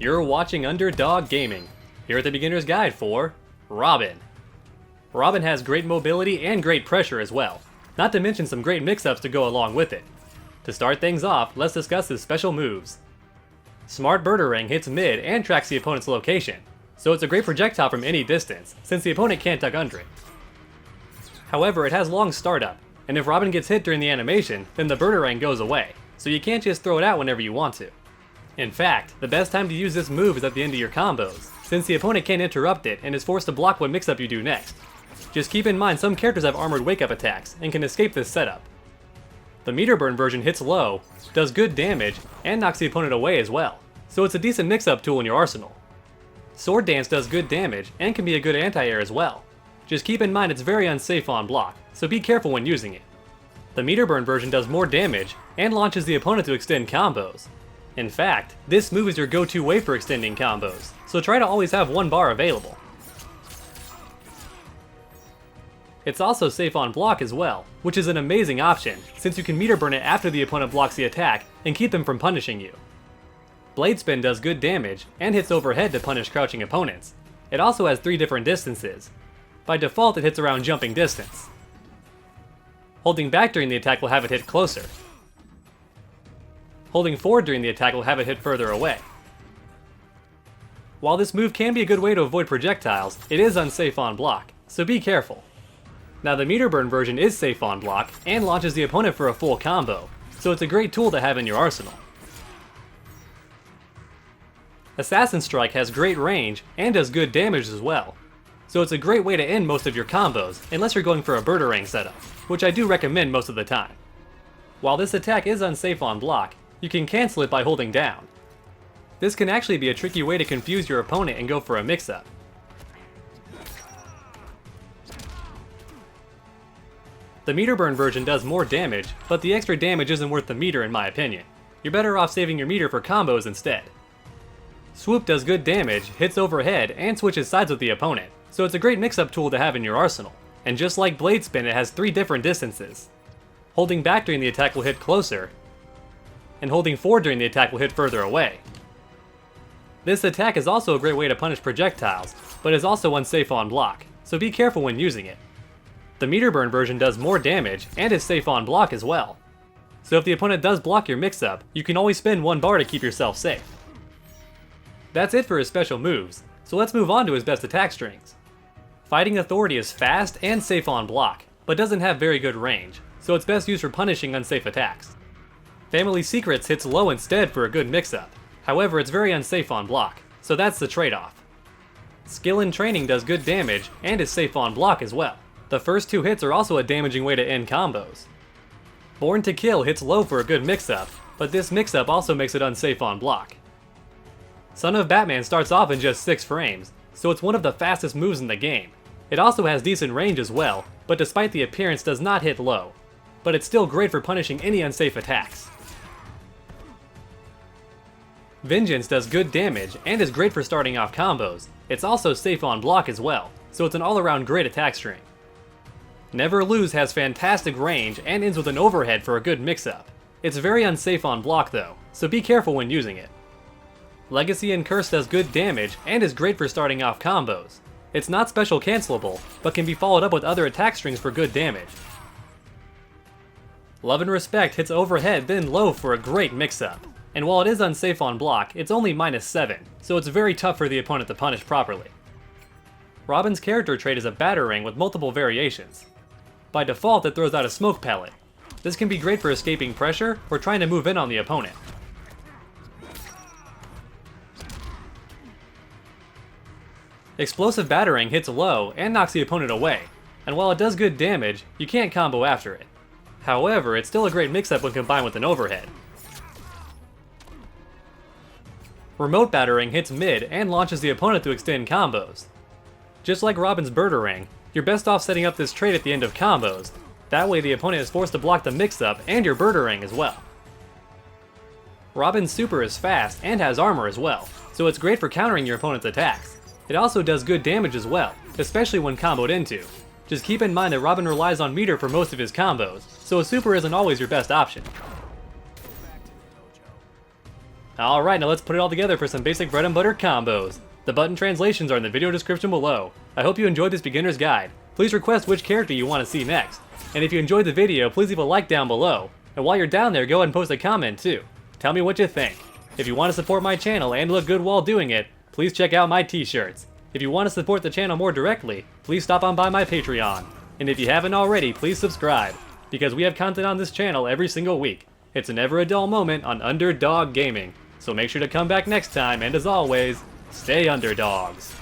You're watching Underdog Gaming, here at the beginner's guide for Robin. Robin has great mobility and great pressure as well, not to mention some great mix-ups to go along with it. To start things off, let's discuss his special moves. Smart Birdering hits mid and tracks the opponent's location, so it's a great projectile from any distance, since the opponent can't duck under it. However, it has long startup, and if Robin gets hit during the animation, then the Birdering goes away, so you can't just throw it out whenever you want to. In fact, the best time to use this move is at the end of your combos, since the opponent can't interrupt it and is forced to block what mix-up you do next. Just keep in mind some characters have armored wake-up attacks and can escape this setup. The meter burn version hits low, does good damage, and knocks the opponent away as well, so it's a decent mix-up tool in your arsenal. Sword Dance does good damage and can be a good anti-air as well. Just keep in mind it's very unsafe on block, so be careful when using it. The meter burn version does more damage and launches the opponent to extend combos. In fact, this move is your go-to way for extending combos, so try to always have one bar available. It's also safe on block as well, which is an amazing option, since you can meter burn it after the opponent blocks the attack and keep them from punishing you. Blade Spin does good damage and hits overhead to punish crouching opponents. It also has 3 different distances. By default, it hits around jumping distance. Holding back during the attack will have it hit closer. Holding forward during the attack will have it hit further away. While this move can be a good way to avoid projectiles, it is unsafe on block, so be careful. Now the meter burn version is safe on block and launches the opponent for a full combo, so it's a great tool to have in your arsenal. Assassin Strike has great range and does good damage as well, so it's a great way to end most of your combos unless you're going for a Birdering setup, which I do recommend most of the time. While this attack is unsafe on block, you can cancel it by holding down. This can actually be a tricky way to confuse your opponent and go for a mix-up. The meter burn version does more damage, but the extra damage isn't worth the meter in my opinion. You're better off saving your meter for combos instead. Swoop does good damage, hits overhead, and switches sides with the opponent, so it's a great mix-up tool to have in your arsenal. And just like Blade Spin, it has 3 different distances. Holding back during the attack will hit closer, and holding forward during the attack will hit further away. This attack is also a great way to punish projectiles, but is also unsafe on block, so be careful when using it. The meter burn version does more damage and is safe on block as well. So if the opponent does block your mix-up, you can always spend 1 bar to keep yourself safe. That's it for his special moves, so let's move on to his best attack strings. Fighting Authority is fast and safe on block, but doesn't have very good range, so it's best used for punishing unsafe attacks. Family Secrets hits low instead for a good mix-up, however it's very unsafe on block, so that's the trade-off. Skill and Training does good damage and is safe on block as well. The first 2 hits are also a damaging way to end combos. Born to Kill hits low for a good mix-up, but this mix-up also makes it unsafe on block. Son of Batman starts off in just 6 frames, so it's one of the fastest moves in the game. It also has decent range as well, but despite the appearance does not hit low. But it's still great for punishing any unsafe attacks. Vengeance does good damage and is great for starting off combos. It's also safe on block as well, so it's an all-around great attack string. Never Lose has fantastic range and ends with an overhead for a good mix-up. It's very unsafe on block though, so be careful when using it. Legacy and Curse does good damage and is great for starting off combos. It's not special cancelable, but can be followed up with other attack strings for good damage. Love and Respect hits overhead then low for a great mix-up. And while it is unsafe on block, it's only -7, so it's very tough for the opponent to punish properly. Robin's character trait is a Batarang with multiple variations. By default, it throws out a smoke pellet. This can be great for escaping pressure or trying to move in on the opponent. Explosive Batarang hits low and knocks the opponent away, and while it does good damage, you can't combo after it. However, it's still a great mix-up when combined with an overhead. Remote Batarang hits mid and launches the opponent to extend combos. Just like Robin's Birdering, you're best off setting up this trait at the end of combos. That way the opponent is forced to block the mix-up and your Birdering as well. Robin's Super is fast and has armor as well, so it's great for countering your opponent's attacks. It also does good damage as well, especially when comboed into. Just keep in mind that Robin relies on meter for most of his combos, so a super isn't always your best option. Alright, now let's put it all together for some basic bread and butter combos. The button translations are in the video description below. I hope you enjoyed this beginner's guide. Please request which character you want to see next. And if you enjoyed the video, please leave a like down below. And while you're down there, go ahead and post a comment too. Tell me what you think. If you want to support my channel and look good while doing it, please check out my t-shirts. If you want to support the channel more directly, please stop on by my Patreon. And if you haven't already, please subscribe, because we have content on this channel every single week. It's a never a dull moment on Underdog Gaming. So make sure to come back next time, and as always, stay underdogs.